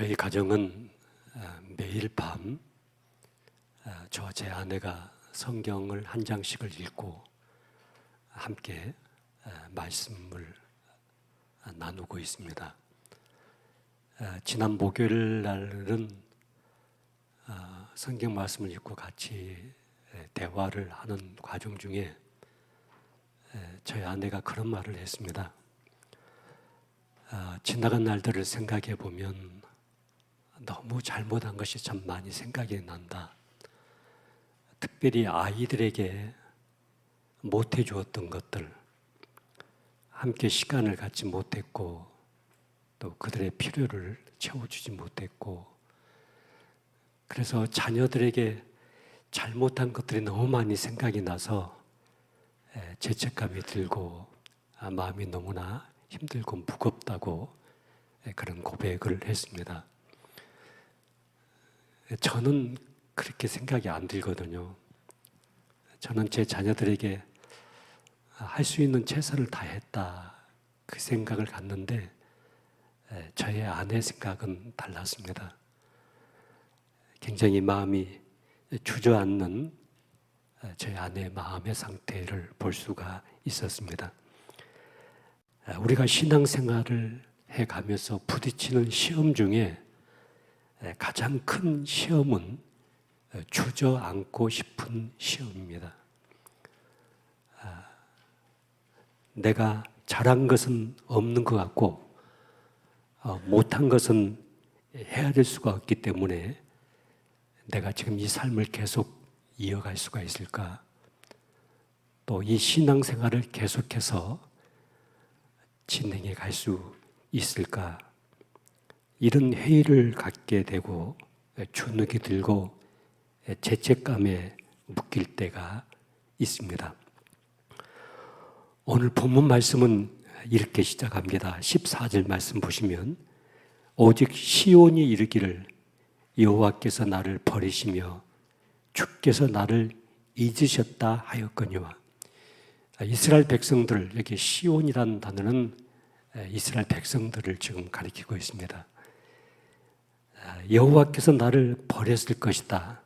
저희 가정은 매일 밤 저와 제 아내가 성경을 한 장씩을 읽고 함께 말씀을 나누고 있습니다. 지난 목요일 날은 성경 말씀을 읽고 같이 대화를 하는 과정 중에 저희 아내가 그런 말을 했습니다. 지나간 날들을 생각해 보면 너무 잘못한 것이 참 많이 생각이 난다. 특별히 아이들에게 못해 주었던 것들, 함께 시간을 갖지 못했고 또 그들의 필요를 채워주지 못했고, 그래서 자녀들에게 잘못한 것들이 너무 많이 생각이 나서 죄책감이 들고 마음이 너무나 힘들고 무겁다고 그런 고백을 했습니다. 저는 그렇게 생각이 안 들거든요. 저는 제 자녀들에게 할 수 있는 최선을 다했다, 그 생각을 갖는데 저의 아내 생각은 달랐습니다. 굉장히 마음이 주저앉는 저희 아내의 마음의 상태를 볼 수가 있었습니다. 우리가 신앙생활을 해가면서 부딪히는 시험 중에 가장 큰 시험은 주저앉고 싶은 시험입니다. 내가 잘한 것은 없는 것 같고 못한 것은 해야 될 수가 없기 때문에 내가 지금 이 삶을 계속 이어갈 수가 있을까? 또 이 신앙생활을 계속해서 진행해 갈 수 있을까? 이런 회의를 갖게 되고 주눅이 들고 죄책감에 묶일 때가 있습니다. 오늘 본문 말씀은 이렇게 시작합니다. 14절 말씀 보시면 오직 시온이 이르기를 여호와께서 나를 버리시며 주께서 나를 잊으셨다 하였거니와. 이스라엘 백성들, 여기 시온이라는 단어는 이스라엘 백성들을 지금 가리키고 있습니다. 여호와께서 나를 버렸을 것이다.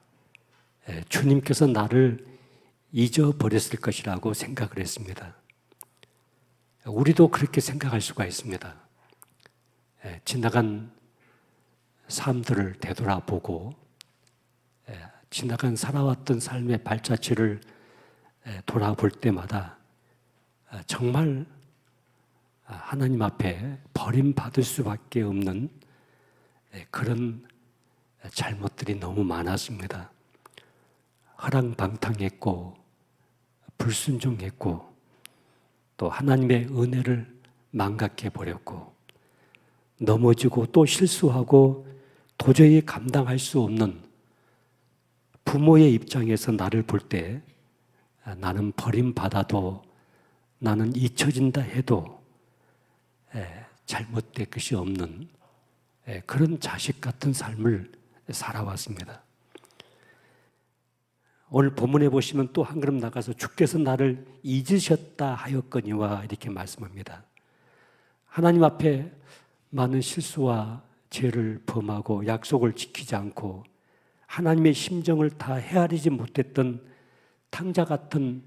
주님께서 나를 잊어버렸을 것이라고 생각을 했습니다. 우리도 그렇게 생각할 수가 있습니다. 지나간 삶들을 되돌아보고 지나간 살아왔던 삶의 발자취를 돌아볼 때마다 정말 하나님 앞에 버림받을 수밖에 없는 그런 잘못들이 너무 많았습니다. 허랑방탕했고 불순종했고 또 하나님의 은혜를 망각해 버렸고 넘어지고 또 실수하고 도저히 감당할 수 없는 부모의 입장에서 나를 볼 때 나는 버림받아도 나는 잊혀진다 해도 잘못될 것이 없는 그런 자식 같은 삶을 살아왔습니다. 오늘 본문에 보시면 또 한 걸음 나가서 주께서 나를 잊으셨다 하였거니와 이렇게 말씀합니다. 하나님 앞에 많은 실수와 죄를 범하고 약속을 지키지 않고 하나님의 심정을 다 헤아리지 못했던 탕자 같은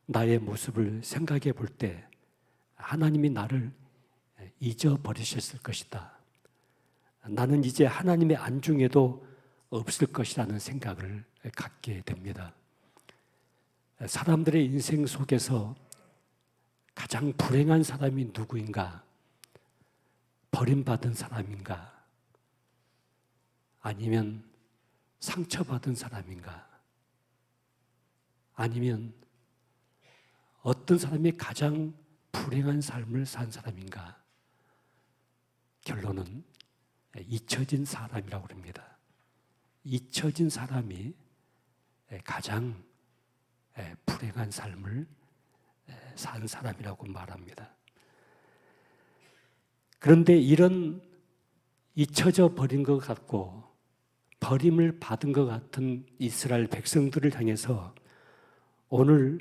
나의 모습을 생각해 볼 때 하나님이 나를 잊어버리셨을 것이다. 나는 이제 하나님의 안중에도 없을 것이라는 생각을 갖게 됩니다. 사람들의 인생 속에서 가장 불행한 사람이 누구인가? 버림받은 사람인가? 아니면 상처받은 사람인가? 아니면 어떤 사람이 가장 불행한 삶을 산 사람인가? 결론은 잊혀진 사람이라고 합니다. 잊혀진 사람이 가장 불행한 삶을 산 사람이라고 말합니다. 그런데 이런 잊혀져 버린 것 같고 버림을 받은 것 같은 이스라엘 백성들을 향해서 오늘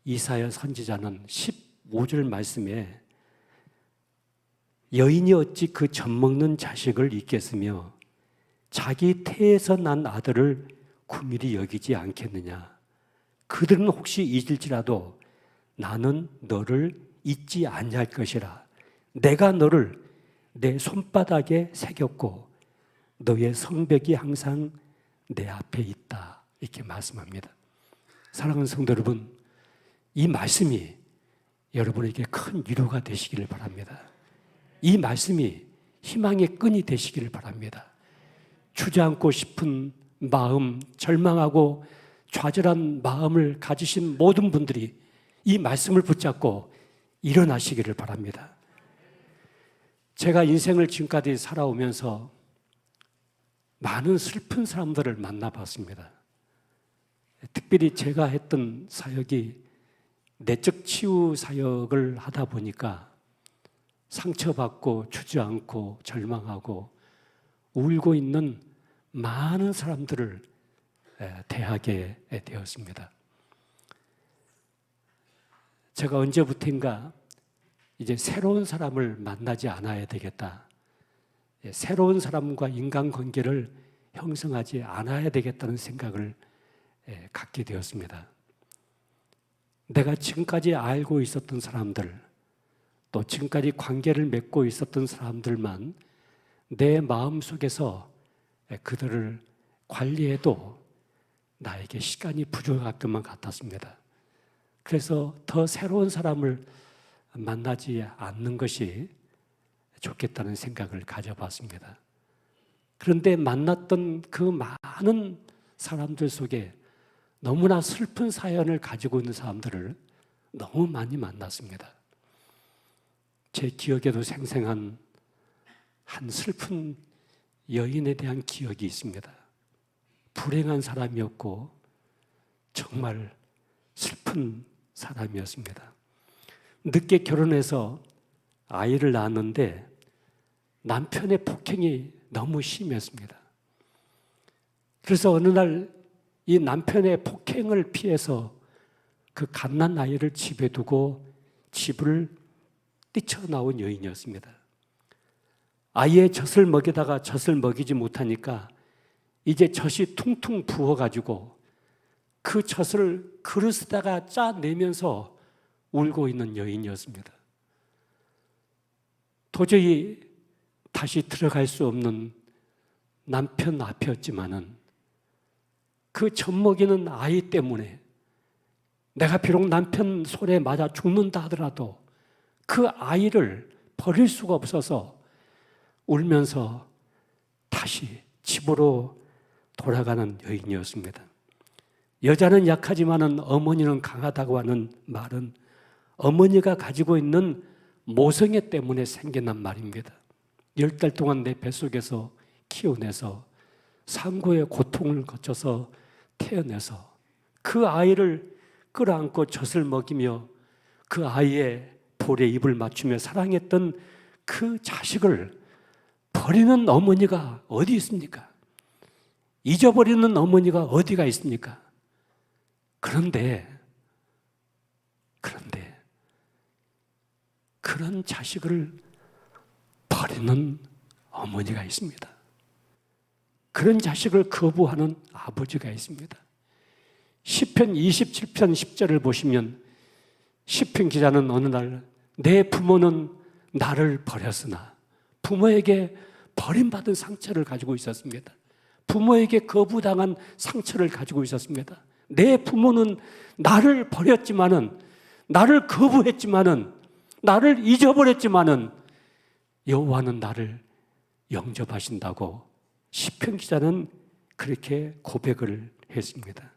이사야 선지자는 15절 말씀에 여인이 어찌 그 젖먹는 자식을 잊겠으며 자기 태에서 난 아들을 긍휼히 여기지 않겠느냐. 그들은 혹시 잊을지라도 나는 너를 잊지 아니할 것이라. 내가 너를 내 손바닥에 새겼고 너의 성벽이 항상 내 앞에 있다. 이렇게 말씀합니다. 사랑하는 성도 여러분, 이 말씀이 여러분에게 큰 위로가 되시기를 바랍니다. 이 말씀이 희망의 끈이 되시기를 바랍니다. 주저앉고 싶은 마음, 절망하고 좌절한 마음을 가지신 모든 분들이 이 말씀을 붙잡고 일어나시기를 바랍니다. 제가 인생을 지금까지 살아오면서 많은 슬픈 사람들을 만나봤습니다. 특별히 제가 했던 사역이 내적 치유 사역을 하다 보니까 상처받고 주저앉고 절망하고 울고 있는 많은 사람들을 대하게 되었습니다. 제가 언제부터인가 이제 새로운 사람을 만나지 않아야 되겠다. 새로운 사람과 인간관계를 형성하지 않아야 되겠다는 생각을 갖게 되었습니다. 내가 지금까지 알고 있었던 사람들, 또 지금까지 관계를 맺고 있었던 사람들만 내 마음속에서 그들을 관리해도 나에게 시간이 부족할 것만 같았습니다. 그래서 더 새로운 사람을 만나지 않는 것이 좋겠다는 생각을 가져봤습니다. 그런데 만났던 그 많은 사람들 속에 너무나 슬픈 사연을 가지고 있는 사람들을 너무 많이 만났습니다. 제 기억에도 생생한 한 슬픈 여인에 대한 기억이 있습니다. 불행한 사람이었고 정말 슬픈 사람이었습니다. 늦게 결혼해서 아이를 낳았는데 남편의 폭행이 너무 심했습니다. 그래서 어느 날 이 남편의 폭행을 피해서 그 갓난 아이를 집에 두고 집을 뛰쳐나온 여인이었습니다. 아이의 젖을 먹이다가 젖을 먹이지 못하니까 이제 젖이 퉁퉁 부어가지고 그 젖을 그릇에다가 짜내면서 울고 있는 여인이었습니다. 도저히 다시 들어갈 수 없는 남편 앞이었지만은 그 젖 먹이는 아이 때문에 내가 비록 남편 손에 맞아 죽는다 하더라도 그 아이를 버릴 수가 없어서 울면서 다시 집으로 돌아가는 여인이었습니다. 여자는 약하지만은 어머니는 강하다고 하는 말은 어머니가 가지고 있는 모성애 때문에 생겨난 말입니다. 10달 동안 내 뱃속에서 키워내서 상고의 고통을 거쳐서 태어내서 그 아이를 끌어안고 젖을 먹이며 그 아이의 볼에 입을 맞추며 사랑했던 그 자식을 버리는 어머니가 어디 있습니까? 잊어버리는 어머니가 어디가 있습니까? 그런데 그런 자식을 버리는 어머니가 있습니다. 그런 자식을 거부하는 아버지가 있습니다. 시편 27편 10절을 보시면 시편 기자는 어느 날 내 부모는 나를 버렸으나 부모에게 버림받은 상처를 가지고 있었습니다. 부모에게 거부당한 상처를 가지고 있었습니다. 내 부모는 나를 버렸지만은 나를 거부했지만은 나를 잊어버렸지만은 여호와는 나를 영접하신다고 시편 기자는 그렇게 고백을 했습니다.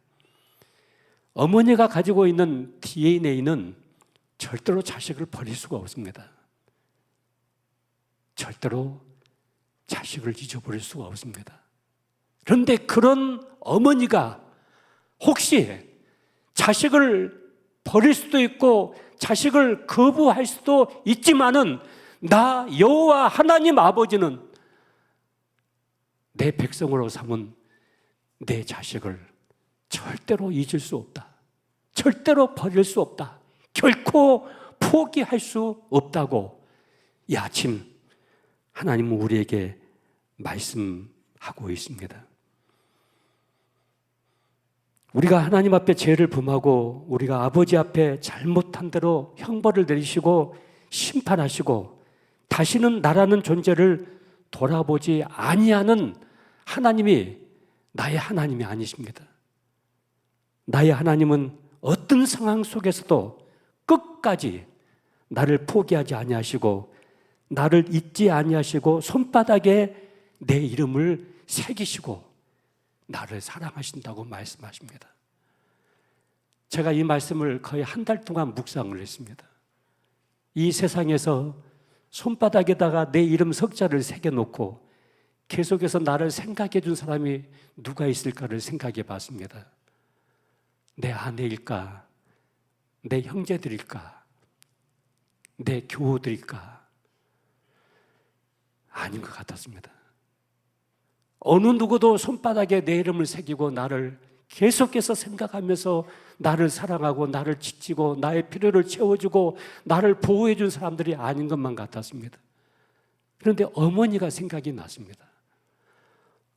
어머니가 가지고 있는 DNA는 절대로 자식을 버릴 수가 없습니다. 절대로 자식을 잊어버릴 수가 없습니다. 그런데 그런 어머니가 혹시 자식을 버릴 수도 있고 자식을 거부할 수도 있지만은 나 여호와 하나님 아버지는 내 백성으로 삼은 내 자식을 절대로 잊을 수 없다. 절대로 버릴 수 없다. 결코 포기할 수 없다고 이 아침 하나님은 우리에게 말씀하고 있습니다. 우리가 하나님 앞에 죄를 범하고 우리가 아버지 앞에 잘못한 대로 형벌을 내리시고 심판하시고 다시는 나라는 존재를 돌아보지 아니하는 하나님이 나의 하나님이 아니십니다. 나의 하나님은 어떤 상황 속에서도 끝까지 나를 포기하지 아니하시고 나를 잊지 아니하시고 손바닥에 내 이름을 새기시고 나를 사랑하신다고 말씀하십니다. 제가 이 말씀을 거의 한 달 동안 묵상을 했습니다. 이 세상에서 손바닥에다가 내 이름 석자를 새겨놓고 계속해서 나를 생각해 준 사람이 누가 있을까를 생각해 봤습니다. 내 아내일까? 내 형제들일까? 내 교우들일까? 아닌 것 같았습니다. 어느 누구도 손바닥에 내 이름을 새기고 나를 계속해서 생각하면서 나를 사랑하고 나를 지키고 나의 필요를 채워주고 나를 보호해 준 사람들이 아닌 것만 같았습니다. 그런데 어머니가 생각이 났습니다.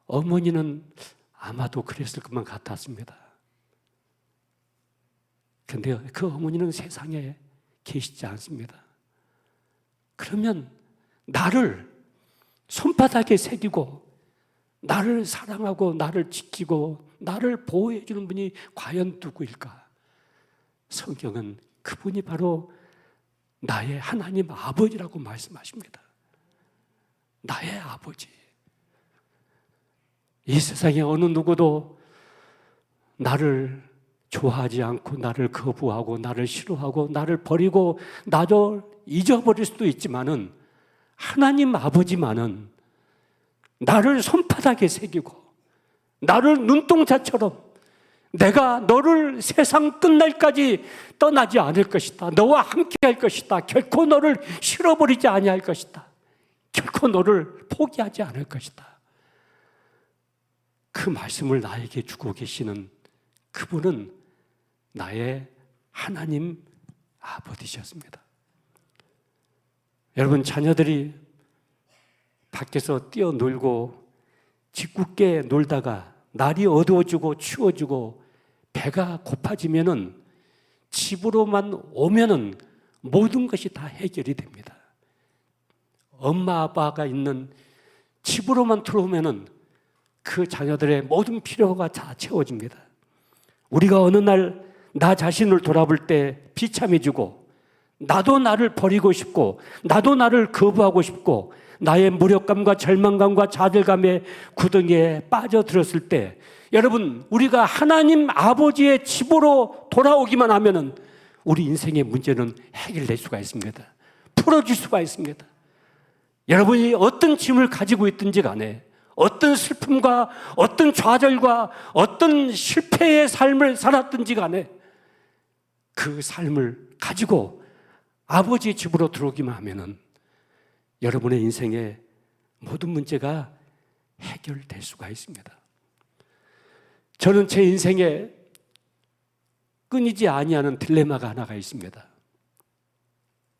어머니는 아마도 그랬을 것만 같았습니다. 그런데 그 어머니는 세상에 계시지 않습니다. 그러면 나를 손바닥에 새기고 나를 사랑하고 나를 지키고 나를 보호해 주는 분이 과연 누구일까? 성경은 그분이 바로 나의 하나님 아버지라고 말씀하십니다. 나의 아버지. 이 세상에 어느 누구도 나를 좋아하지 않고 나를 거부하고 나를 싫어하고 나를 버리고 나도 잊어버릴 수도 있지만은 하나님 아버지만은 나를 손바닥에 새기고 나를 눈동자처럼 내가 너를 세상 끝날까지 떠나지 않을 것이다. 너와 함께 할 것이다. 결코 너를 실어버리지 아니할 것이다. 결코 너를 포기하지 않을 것이다. 그 말씀을 나에게 주고 계시는 그분은 나의 하나님 아버지셨습니다. 여러분, 자녀들이 밖에서 뛰어놀고 짓궂게 놀다가 날이 어두워지고 추워지고 배가 고파지면은 집으로만 오면은 모든 것이 다 해결이 됩니다. 엄마 아빠가 있는 집으로만 들어오면은 그 자녀들의 모든 필요가 다 채워집니다. 우리가 어느 날 나 자신을 돌아볼 때 비참해지고 나도 나를 버리고 싶고 나도 나를 거부하고 싶고 나의 무력감과 절망감과 좌절감의 구덩이에 빠져들었을 때 여러분, 우리가 하나님 아버지의 집으로 돌아오기만 하면은 우리 인생의 문제는 해결될 수가 있습니다. 풀어질 수가 있습니다. 여러분이 어떤 짐을 가지고 있든지 간에 어떤 슬픔과 어떤 좌절과 어떤 실패의 삶을 살았든지 간에 그 삶을 가지고 아버지의 집으로 들어오기만 하면은 여러분의 인생의 모든 문제가 해결될 수가 있습니다. 저는 제 인생에 끊이지 아니하는 딜레마가 하나가 있습니다.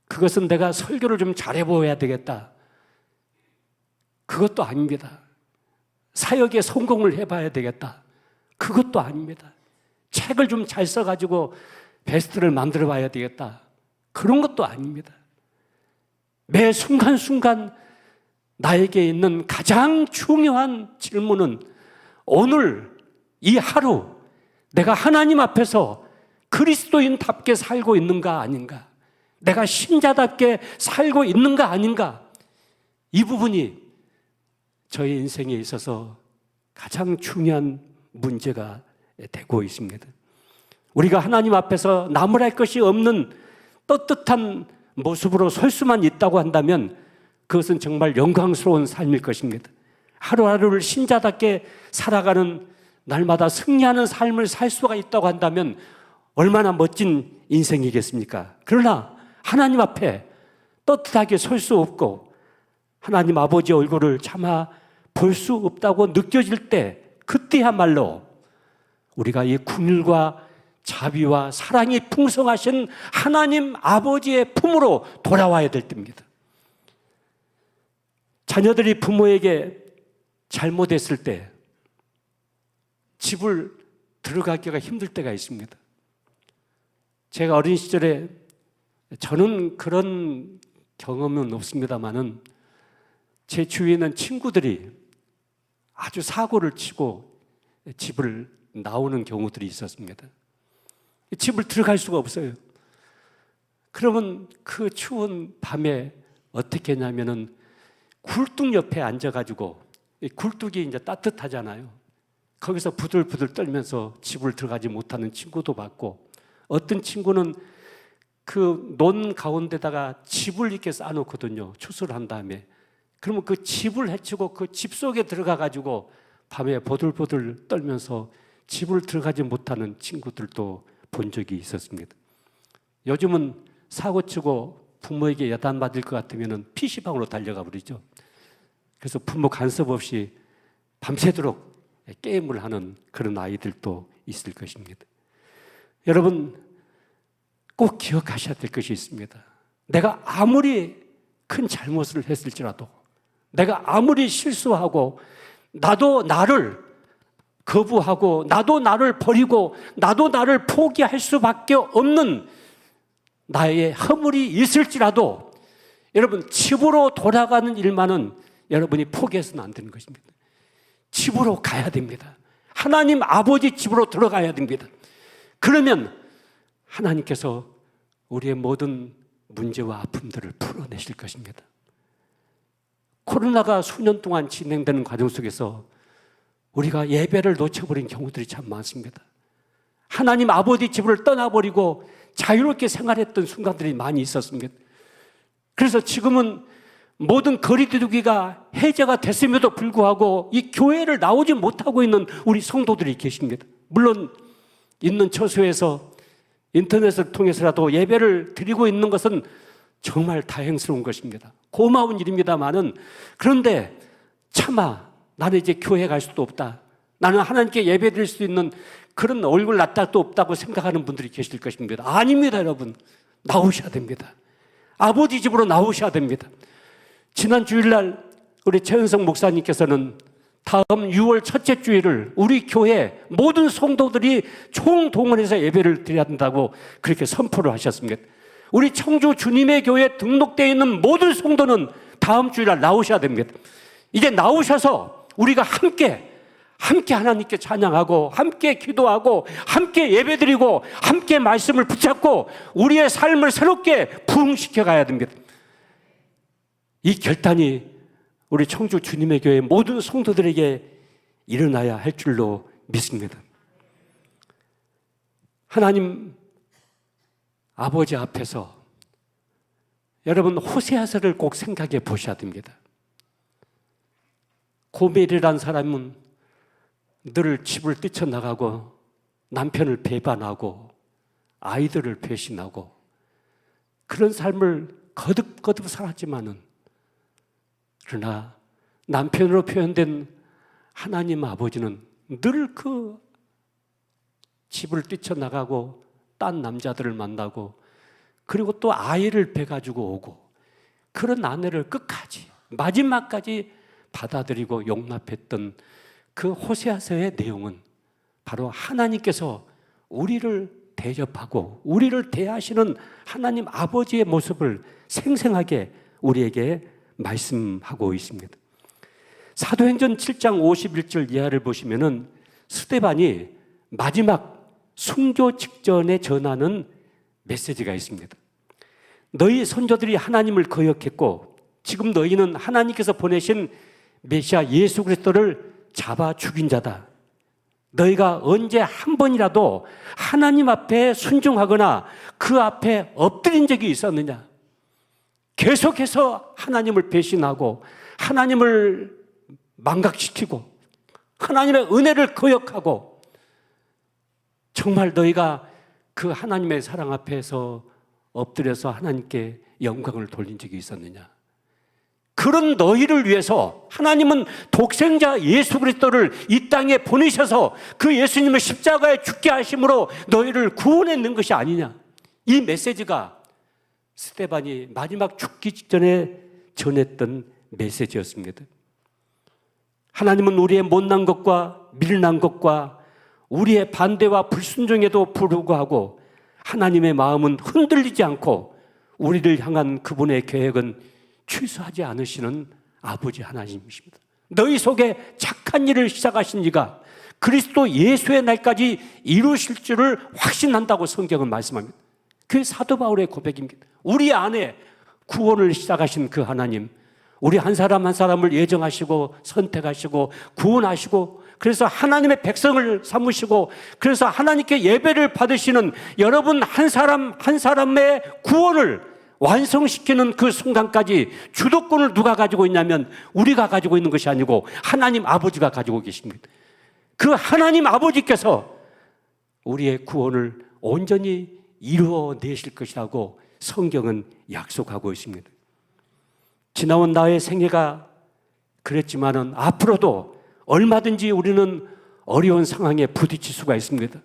그것은 내가 설교를 좀 잘해 보여야 되겠다. 그것도 아닙니다. 사역에 성공을 해봐야 되겠다. 그것도 아닙니다. 책을 좀 잘 써가지고 베스트를 만들어 봐야 되겠다. 그런 것도 아닙니다. 매 순간순간 나에게 있는 가장 중요한 질문은 오늘 이 하루 내가 하나님 앞에서 그리스도인답게 살고 있는가 아닌가, 내가 신자답게 살고 있는가 아닌가, 이 부분이 저의 인생에 있어서 가장 중요한 문제가 되고 있습니다. 우리가 하나님 앞에서 나무랄 것이 없는 떳떳한 모습으로 설 수만 있다고 한다면 그것은 정말 영광스러운 삶일 것입니다. 하루하루를 신자답게 살아가는, 날마다 승리하는 삶을 살 수가 있다고 한다면 얼마나 멋진 인생이겠습니까? 그러나 하나님 앞에 떳떳하게 설 수 없고 하나님 아버지의 얼굴을 차마 볼 수 없다고 느껴질 때, 그때야말로 우리가 이 긍휼과 자비와 사랑이 풍성하신 하나님 아버지의 품으로 돌아와야 될 때입니다. 자녀들이 부모에게 잘못했을 때 집을 들어가기가 힘들 때가 있습니다. 제가 어린 시절에 저는 그런 경험은 없습니다만은 제 주위에 있는 친구들이 아주 사고를 치고 집을 나오는 경우들이 있었습니다. 집을 들어갈 수가 없어요. 그러면 그 추운 밤에 어떻게 했냐면은 굴뚝 옆에 앉아가지고, 굴뚝이 이제 따뜻하잖아요. 거기서 부들부들 떨면서 집을 들어가지 못하는 친구도 봤고, 어떤 친구는 그 논 가운데다가 집을 이렇게 쌓아놓거든요. 추수를 한 다음에. 그러면 그 집을 헤치고 그 집 속에 들어가가지고 밤에 보들보들 떨면서 집을 들어가지 못하는 친구들도 본 적이 있었습니다. 요즘은 사고치고 부모에게 야단받을 것 같으면 PC방으로 달려가 버리죠. 그래서 부모 간섭 없이 밤새도록 게임을 하는 그런 아이들도 있을 것입니다. 여러분, 꼭 기억하셔야 될 것이 있습니다. 내가 아무리 큰 잘못을 했을지라도, 내가 아무리 실수하고, 나도 나를 거부하고, 나도 나를 버리고, 나도 나를 포기할 수밖에 없는 나의 허물이 있을지라도, 여러분, 집으로 돌아가는 일만은 여러분이 포기해서는 안 되는 것입니다. 집으로 가야 됩니다. 하나님 아버지 집으로 들어가야 됩니다. 그러면 하나님께서 우리의 모든 문제와 아픔들을 풀어내실 것입니다. 코로나가 수년 동안 진행되는 과정 속에서 우리가 예배를 놓쳐버린 경우들이 참 많습니다. 하나님 아버지 집을 떠나버리고 자유롭게 생활했던 순간들이 많이 있었습니다. 그래서 지금은 모든 거리두기가 해제가 됐음에도 불구하고 이 교회를 나오지 못하고 있는 우리 성도들이 계십니다. 물론 있는 처소에서 인터넷을 통해서라도 예배를 드리고 있는 것은 정말 다행스러운 것입니다. 고마운 일입니다만은, 그런데 차마 나는 이제 교회 갈 수도 없다, 나는 하나님께 예배 드릴 수 있는 그런 얼굴 낯짝도 없다고 생각하는 분들이 계실 것입니다. 아닙니다. 여러분, 나오셔야 됩니다. 아버지 집으로 나오셔야 됩니다. 지난 주일날 우리 최은성 목사님께서는 다음 6월 첫째 주일을 우리 교회 모든 성도들이 총동원해서 예배를 드려야 한다고 그렇게 선포를 하셨습니다. 우리 청주 주님의 교회에 등록되어 있는 모든 성도는 다음 주일날 나오셔야 됩니다. 이제 나오셔서 우리가 함께 하나님께 찬양하고, 함께 기도하고, 함께 예배드리고, 함께 말씀을 붙잡고 우리의 삶을 새롭게 부흥시켜 가야 됩니다. 이 결단이 우리 청주 주님의 교회 모든 성도들에게 일어나야 할 줄로 믿습니다. 하나님 아버지 앞에서 여러분, 호세아서를 꼭 생각해 보셔야 됩니다. 고멜이라는 사람은 늘 집을 뛰쳐나가고 남편을 배반하고 아이들을 배신하고 그런 삶을 거듭거듭 살았지만은, 그러나 남편으로 표현된 하나님 아버지는 늘 그 집을 뛰쳐나가고 딴 남자들을 만나고, 그리고 또 아이를 배가지고 오고, 그런 아내를 끝까지 마지막까지 받아들이고 용납했던 그 호세아서의 내용은 바로 하나님께서 우리를 대접하고 우리를 대하시는 하나님 아버지의 모습을 생생하게 우리에게 말씀하고 있습니다. 사도행전 7장 51절 이하를 보시면은 스데반이 마지막 순교 직전에 전하는 메시지가 있습니다. 너희 선조들이 하나님을 거역했고 지금 너희는 하나님께서 보내신 메시아 예수 그리스도를 잡아 죽인 자다. 너희가 언제 한 번이라도 하나님 앞에 순종하거나 그 앞에 엎드린 적이 있었느냐? 계속해서 하나님을 배신하고 하나님을 망각시키고 하나님의 은혜를 거역하고, 정말 너희가 그 하나님의 사랑 앞에서 엎드려서 하나님께 영광을 돌린 적이 있었느냐? 그런 너희를 위해서 하나님은 독생자 예수 그리스도를 이 땅에 보내셔서 그 예수님을 십자가에 죽게 하심으로 너희를 구원했는 것이 아니냐? 이 메시지가 스데반이 마지막 죽기 직전에 전했던 메시지였습니다. 하나님은 우리의 못난 것과 밀난 것과 우리의 반대와 불순종에도 불구하고 하나님의 마음은 흔들리지 않고 우리를 향한 그분의 계획은 취소하지 않으시는 아버지 하나님이십니다. 너희 속에 착한 일을 시작하신 이가 그리스도 예수의 날까지 이루실 줄을 확신한다고 성경은 말씀합니다. 그게 사도 바울의 고백입니다. 우리 안에 구원을 시작하신 그 하나님, 우리 한 사람 한 사람을 예정하시고 선택하시고 구원하시고 그래서 하나님의 백성을 삼으시고 그래서 하나님께 예배를 받으시는 여러분 한 사람 한 사람의 구원을 완성시키는 그 순간까지 주도권을 누가 가지고 있냐면 우리가 가지고 있는 것이 아니고 하나님 아버지가 가지고 계십니다. 그 하나님 아버지께서 우리의 구원을 온전히 이루어내실 것이라고 성경은 약속하고 있습니다. 지나온 나의 생애가 그랬지만은 앞으로도 얼마든지 우리는 어려운 상황에 부딪힐 수가 있습니다.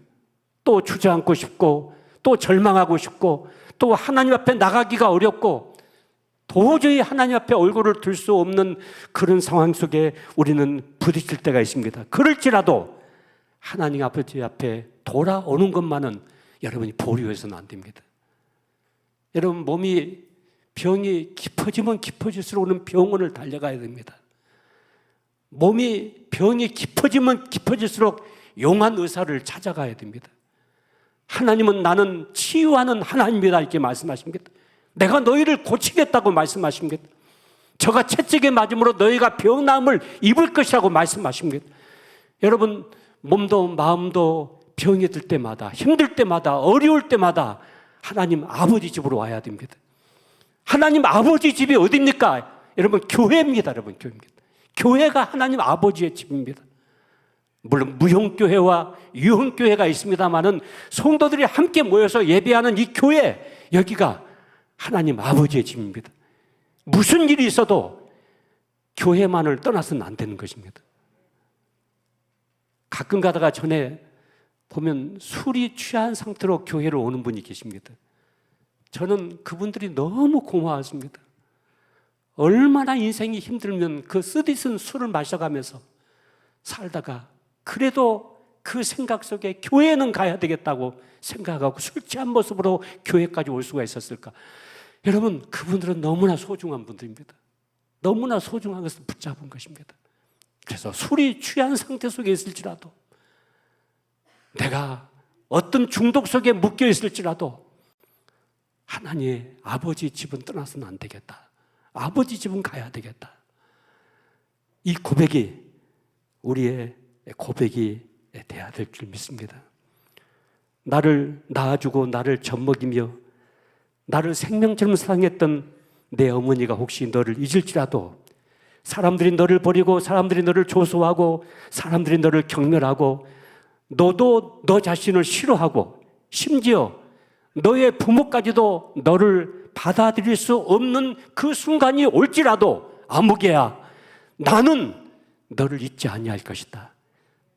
또 주저앉고 싶고 또 절망하고 싶고 또 하나님 앞에 나가기가 어렵고 도저히 하나님 앞에 얼굴을 들 수 없는 그런 상황 속에 우리는 부딪힐 때가 있습니다. 그럴지라도 하나님 아버지 앞에 돌아오는 것만은 여러분이 보류해서는 안 됩니다. 여러분 병이 깊어지면 깊어질수록 우리는 병원을 달려가야 됩니다. 병이 깊어지면 깊어질수록 용한 의사를 찾아가야 됩니다. 하나님은 나는 치유하는 하나님이다 이렇게 말씀하십니다. 내가 너희를 고치겠다고 말씀하십니다. 저가 채찍에 맞음으로 너희가 병나음을 입을 것이라고 말씀하십니다. 여러분 몸도 마음도 병이 들 때마다 힘들 때마다 어려울 때마다 하나님 아버지 집으로 와야 됩니다. 하나님 아버지 집이 어디입니까? 여러분 교회입니다. 여러분 교회입니다. 교회가 하나님 아버지의 집입니다. 물론 무형교회와 유형교회가 있습니다마는 성도들이 함께 모여서 예배하는 이 교회 여기가 하나님 아버지의 집입니다. 무슨 일이 있어도 교회만을 떠나서는 안 되는 것입니다. 가끔 가다가 전에 보면 술이 취한 상태로 교회를 오는 분이 계십니다. 저는 그분들이 너무 고마웠습니다. 얼마나 인생이 힘들면 그 쓰디쓴 술을 마셔가면서 살다가 그래도 그 생각 속에 교회는 가야 되겠다고 생각하고 술 취한 모습으로 교회까지 올 수가 있었을까? 여러분 그분들은 너무나 소중한 분들입니다. 너무나 소중한 것을 붙잡은 것입니다. 그래서 술이 취한 상태 속에 있을지라도 내가 어떤 중독 속에 묶여 있을지라도 하나님의 아버지 집은 떠나서는 안 되겠다. 아버지 집은 가야 되겠다. 이 고백이 우리의 고백이 돼야 될 줄 믿습니다. 나를 낳아주고 나를 젖먹이며 나를 생명처럼 사랑했던 내 어머니가 혹시 너를 잊을지라도 사람들이 너를 버리고 사람들이 너를 조소하고 사람들이 너를 경멸하고 너도 너 자신을 싫어하고 심지어 너의 부모까지도 너를 받아들일 수 없는 그 순간이 올지라도 아무개야 나는 너를 잊지 아니할 것이다.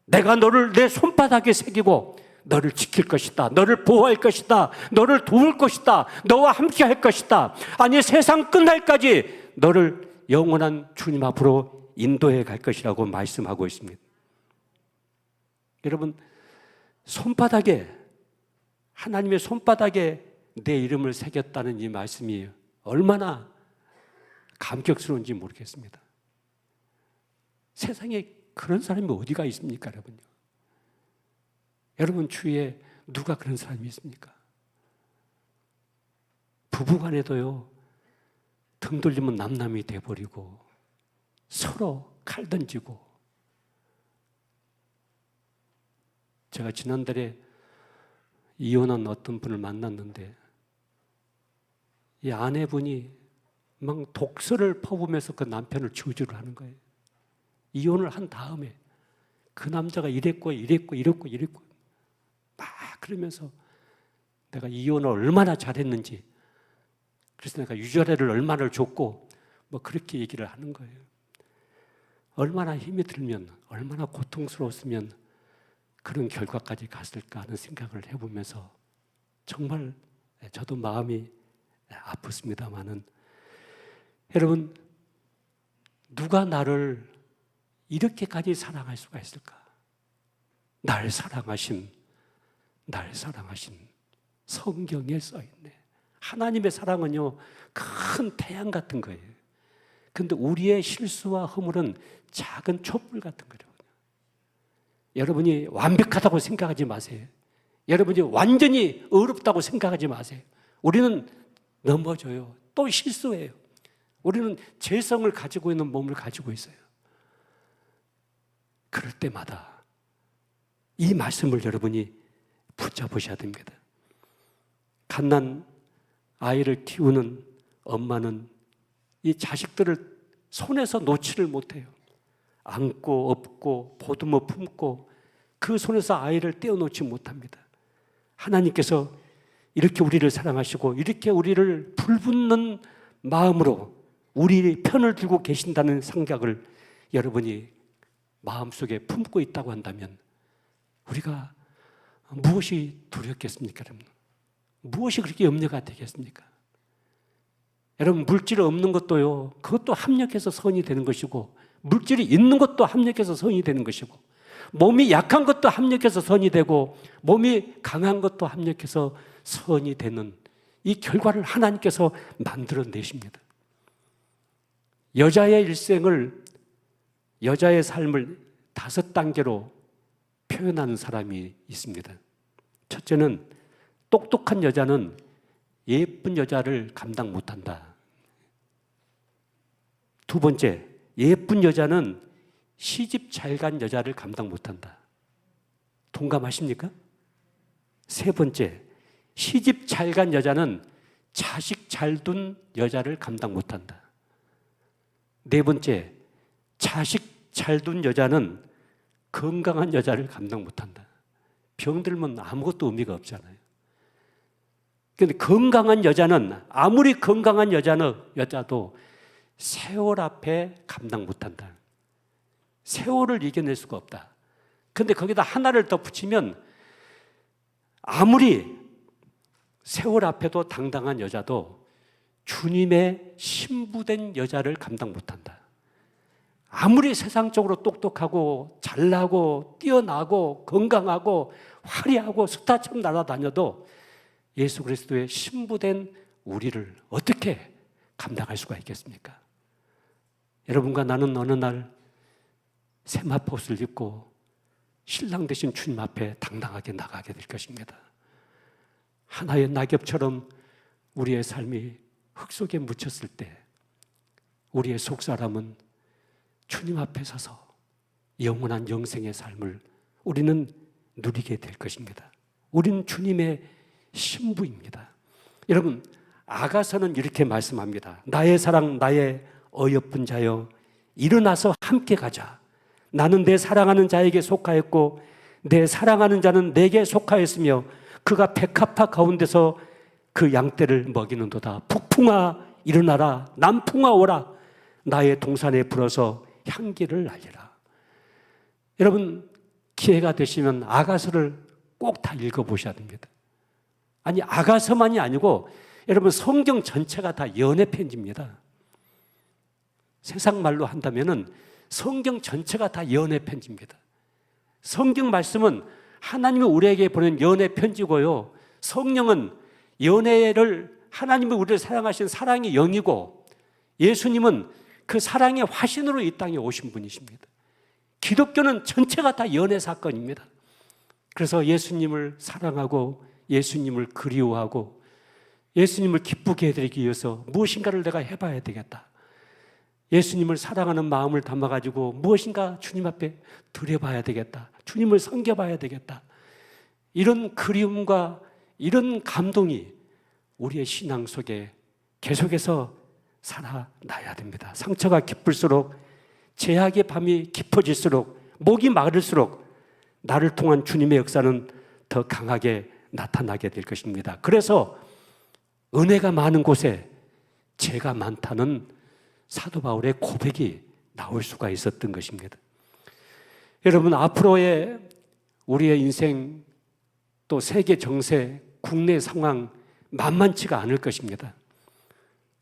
내가 너를 내 손바닥에 새기고 너를 지킬 것이다. 너를 보호할 것이다. 너를 도울 것이다. 너와 함께 할 것이다. 아니 세상 끝날까지 너를 영원한 주님 앞으로 인도해 갈 것이라고 말씀하고 있습니다. 여러분 손바닥에 하나님의 손바닥에 내 이름을 새겼다는 이 말씀이 얼마나 감격스러운지 모르겠습니다. 세상에 그런 사람이 어디가 있습니까, 여러분요? 여러분 주위에 누가 그런 사람이 있습니까? 부부간에도요, 등 돌리면 남남이 돼버리고 서로 칼 던지고. 제가 지난달에 이혼한 어떤 분을 만났는데 이 아내분이 막 독서를 퍼부으면서 그 남편을 저주를 하는 거예요. 이혼을 한 다음에 그 남자가 이랬고 막 그러면서 내가 이혼을 얼마나 잘했는지, 그래서 내가 유죄를 얼마나 줬고 뭐 그렇게 얘기를 하는 거예요. 얼마나 힘이 들면, 얼마나 고통스러웠으면 그런 결과까지 갔을까 하는 생각을 해보면서 정말 저도 마음이 아팠습니다마는, 여러분 누가 나를 이렇게까지 사랑할 수가 있을까? 날 사랑하신 성경에 써있네. 하나님의 사랑은요, 큰 태양 같은 거예요. 근데 우리의 실수와 허물은 작은 촛불 같은 거예요. 여러분이 완벽하다고 생각하지 마세요. 여러분이 완전히 어렵다고 생각하지 마세요. 우리는 넘어져요. 또 실수해요. 우리는 죄성을 가지고 있는 몸을 가지고 있어요. 그럴 때마다 이 말씀을 여러분이 붙잡으셔야 됩니다. 갓난 아이를 키우는 엄마는 이 자식들을 손에서 놓지를 못해요. 안고 업고 보듬어 품고 그 손에서 아이를 떼어놓지 못합니다. 하나님께서 이렇게 우리를 사랑하시고 이렇게 우리를 불붙는 마음으로 우리 편을 들고 계신다는 생각을 여러분이 마음속에 품고 있다고 한다면 우리가 무엇이 두렵겠습니까? 여러분? 무엇이 그렇게 염려가 되겠습니까? 여러분, 물질 없는 것도요, 그것도 합력해서 선이 되는 것이고, 물질이 있는 것도 합력해서 선이 되는 것이고, 몸이 약한 것도 합력해서 선이 되고, 몸이 강한 것도 합력해서 선이 되는 이 결과를 하나님께서 만들어내십니다. 여자의 일생을, 여자의 삶을 5단계로 표현하는 사람이 있습니다. 첫째는 똑똑한 여자는 예쁜 여자를 감당 못한다. 두 번째, 예쁜 여자는 시집 잘 간 여자를 감당 못한다. 동감하십니까? 세 번째, 시집 잘 간 여자는 자식 잘 둔 여자를 감당 못한다. 네 번째, 자식 잘 둔 여자는 건강한 여자를 감당 못한다. 병들면 아무것도 의미가 없잖아요. 그런데 건강한 여자는, 아무리 건강한 여자도 세월 앞에 감당 못한다. 세월을 이겨낼 수가 없다. 그런데 거기다 하나를 더 붙이면 아무리 세월 앞에도 당당한 여자도 주님의 신부된 여자를 감당 못한다. 아무리 세상적으로 똑똑하고 잘나고 뛰어나고 건강하고 화려하고 스타처럼 날아다녀도 예수 그리스도의 신부된 우리를 어떻게 감당할 수가 있겠습니까? 여러분과 나는 어느 날 세마포옷을 입고 신랑 되신 주님 앞에 당당하게 나가게 될 것입니다. 하나의 낙엽처럼 우리의 삶이 흙 속에 묻혔을 때 우리의 속사람은 주님 앞에 서서 영원한 영생의 삶을 우리는 누리게 될 것입니다. 우리는 주님의 신부입니다. 여러분, 아가서는 이렇게 말씀합니다. 나의 사랑, 나의 어여쁜 자여, 일어나서 함께 가자. 나는 내 사랑하는 자에게 속하였고 내 사랑하는 자는 내게 속하였으며 그가 백합화 가운데서 그 양떼를 먹이는도다. 북풍아 일어나라, 남풍아 오라. 나의 동산에 불어서 향기를 날리라. 여러분, 기회가 되시면 아가서를 꼭 다 읽어보셔야 됩니다. 아니, 아가서만이 아니고 여러분, 성경 전체가 다 연애 편지입니다. 세상 말로 한다면은 성경 전체가 다 연애 편지입니다. 성경 말씀은 하나님이 우리에게 보낸 연애 편지고요, 성령은 연애를, 하나님이 우리를 사랑하신 사랑의 영이고, 예수님은 그 사랑의 화신으로 이 땅에 오신 분이십니다. 기독교는 전체가 다 연애 사건입니다. 그래서 예수님을 사랑하고 예수님을 그리워하고 예수님을 기쁘게 해드리기 위해서 무엇인가를 내가 해봐야 되겠다. 예수님을 사랑하는 마음을 담아가지고 무엇인가 주님 앞에 드려봐야 되겠다. 주님을 섬겨봐야 되겠다. 이런 그리움과 이런 감동이 우리의 신앙 속에 계속해서 살아나야 됩니다. 상처가 깊을수록, 제약의 밤이 깊어질수록, 목이 마를수록 나를 통한 주님의 역사는 더 강하게 나타나게 될 것입니다. 그래서 은혜가 많은 곳에 죄가 많다는 사도 바울의 고백이 나올 수가 있었던 것입니다. 여러분, 앞으로의 우리의 인생, 또 세계 정세, 국내 상황 만만치가 않을 것입니다.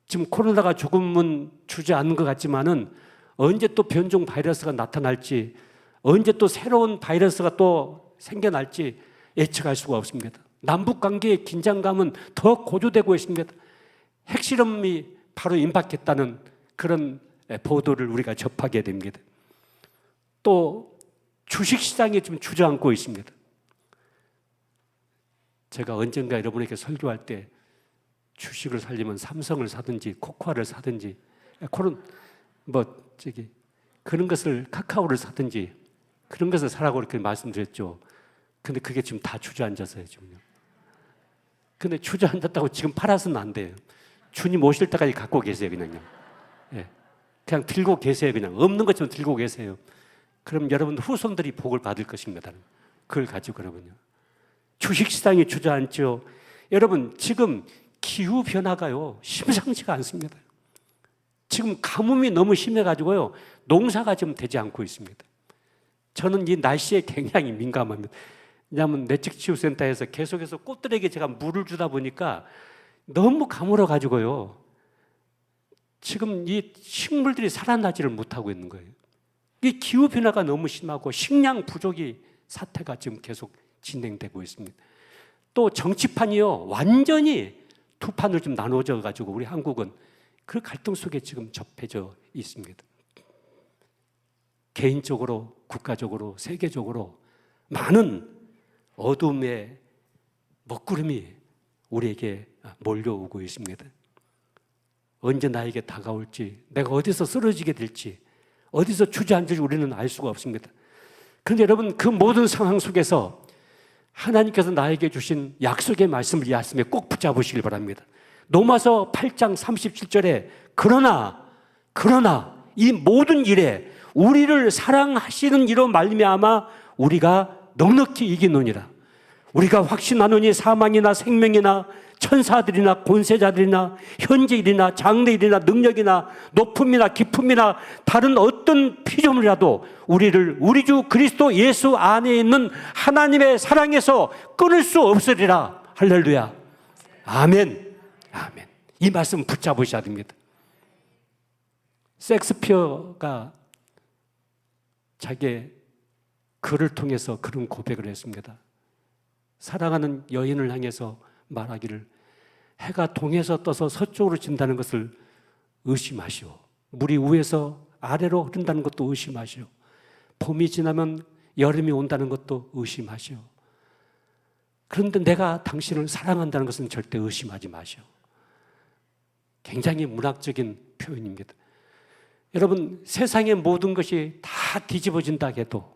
지금 코로나가 조금은 주저앉은 것 같지만은 언제 또 변종 바이러스가 나타날지, 언제 또 새로운 바이러스가 또 생겨날지 예측할 수가 없습니다. 남북 관계의 긴장감은 더 고조되고 있습니다. 핵실험이 바로 임박했다는 그런 보도를 우리가 접하게 됩니다. 또 주식시장이 좀 주저앉고 있습니다. 제가 언젠가 여러분에게 설교할 때 주식을 살려면 삼성을 사든지 코코아를 사든지 그런 것을 카카오를 사든지 그런 것을 사라고 이렇게 말씀드렸죠. 근데 그게 지금 다 주저앉았어요, 지금요. 근데 주저앉았다고 지금 팔아서는 안 돼요. 주님 오실 때까지 갖고 계세요, 그냥요. 예. 그냥 들고 계세요, 그냥. 없는 것처럼 들고 계세요. 그럼 여러분 후손들이 복을 받을 것입니다. 그걸 가지고 그러면요. 주식시장이 주저앉죠. 여러분, 지금 기후변화가요, 심상치가 않습니다. 지금 가뭄이 너무 심해가지고요, 농사가 지금 되지 않고 있습니다. 저는 이 날씨에 굉장히 민감합니다. 왜냐하면 내측치유센터에서 계속해서 꽃들에게 제가 물을 주다 보니까 너무 가물어가지고요, 지금 이 식물들이 살아나지를 못하고 있는 거예요. 이 기후변화가 너무 심하고 식량 부족이 사태가 지금 계속 진행되고 있습니다. 또 정치판이요, 완전히 두 판으로 좀 나눠져 가지고 우리 한국은 그 갈등 속에 지금 접해져 있습니다. 개인적으로, 국가적으로, 세계적으로 많은 어둠의 먹구름이 우리에게 몰려오고 있습니다. 언제 나에게 다가올지, 내가 어디서 쓰러지게 될지, 어디서 주저앉을지 우리는 알 수가 없습니다. 그런데 여러분, 그 모든 상황 속에서 하나님께서 나에게 주신 약속의 말씀을 이 말씀에 꼭 붙잡으시길 바랍니다. 로마서 8장 37절에 그러나 이 모든 일에 우리를 사랑하시는 이로 말미암아 우리가 넉넉히 이기노니라. 우리가 확신하노니 사망이나 생명이나 천사들이나 권세자들이나 현재일이나 장래일이나 능력이나 높음이나 깊음이나 다른 어떤 피조물이라도 우리를 우리 주 그리스도 예수 안에 있는 하나님의 사랑에서 끊을 수 없으리라. 할렐루야. 아멘. 아멘. 이 말씀 붙잡으셔야 됩니다. 섹스피어가 자기의 글을 통해서 그런 고백을 했습니다. 사랑하는 여인을 향해서 말하기를, 해가 동에서 떠서 서쪽으로 진다는 것을 의심하시오. 물이 위에서 아래로 흐른다는 것도 의심하시오. 봄이 지나면 여름이 온다는 것도 의심하시오. 그런데 내가 당신을 사랑한다는 것은 절대 의심하지 마시오. 굉장히 문학적인 표현입니다. 여러분, 세상의 모든 것이 다 뒤집어진다 해도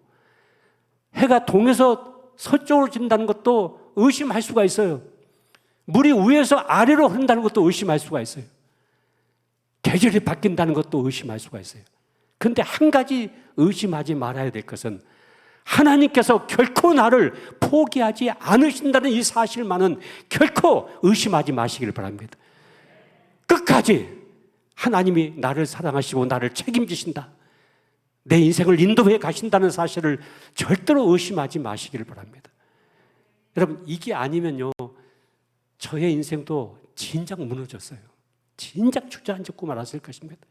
해가 동에서 서쪽으로 진다는 것도 의심할 수가 있어요. 물이 위에서 아래로 흐른다는 것도 의심할 수가 있어요. 계절이 바뀐다는 것도 의심할 수가 있어요. 그런데 한 가지 의심하지 말아야 될 것은 하나님께서 결코 나를 포기하지 않으신다는 이 사실만은 결코 의심하지 마시길 바랍니다. 끝까지 하나님이 나를 사랑하시고 나를 책임지신다, 내 인생을 인도해 가신다는 사실을 절대로 의심하지 마시길 바랍니다. 여러분, 이게 아니면요, 저의 인생도 진작 무너졌어요. 진작 주저앉고 말았을 것입니다.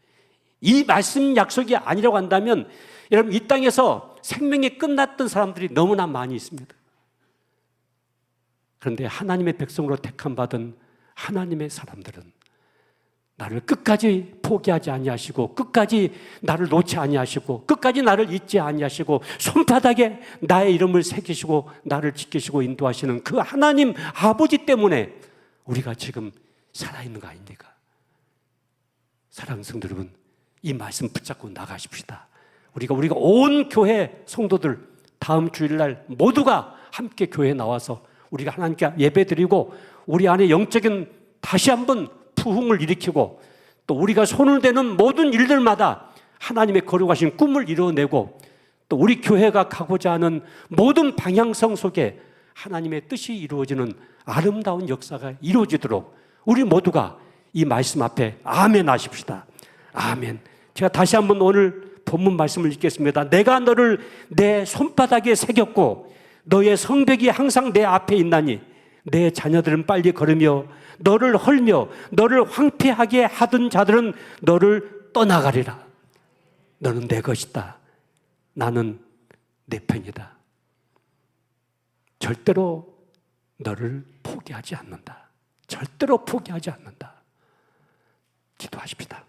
이 말씀 약속이 아니라고 한다면 여러분, 이 땅에서 생명이 끝났던 사람들이 너무나 많이 있습니다. 그런데 하나님의 백성으로 택함받은 하나님의 사람들은 나를 끝까지 포기하지 아니하시고 끝까지 나를 놓지 아니하시고 끝까지 나를 잊지 아니하시고 손바닥에 나의 이름을 새기시고 나를 지키시고 인도하시는 그 하나님 아버지 때문에 우리가 지금 살아있는 거 아닙니까? 사랑하는 성도 여러분, 이 말씀 붙잡고 나가십시다. 우리가 온 교회 성도들 다음 주일날 모두가 함께 교회에 나와서 우리가 하나님께 예배드리고 우리 안에 영적인 다시 한번 부흥을 일으키고 또 우리가 손을 대는 모든 일들마다 하나님의 거룩하신 꿈을 이뤄내고 또 우리 교회가 가고자 하는 모든 방향성 속에 하나님의 뜻이 이루어지는 아름다운 역사가 이루어지도록 우리 모두가 이 말씀 앞에 아멘 하십시다. 아멘. 제가 다시 한번 오늘 본문 말씀을 읽겠습니다. 내가 너를 내 손바닥에 새겼고 너의 성벽이 항상 내 앞에 있나니 내 자녀들은 빨리 걸으며 너를 헐며 너를 황폐하게 하던 자들은 너를 떠나가리라. 너는 내 것이다. 나는 내 편이다. 절대로 너를 포기하지 않는다. 절대로 포기하지 않는다. 기도하십시다.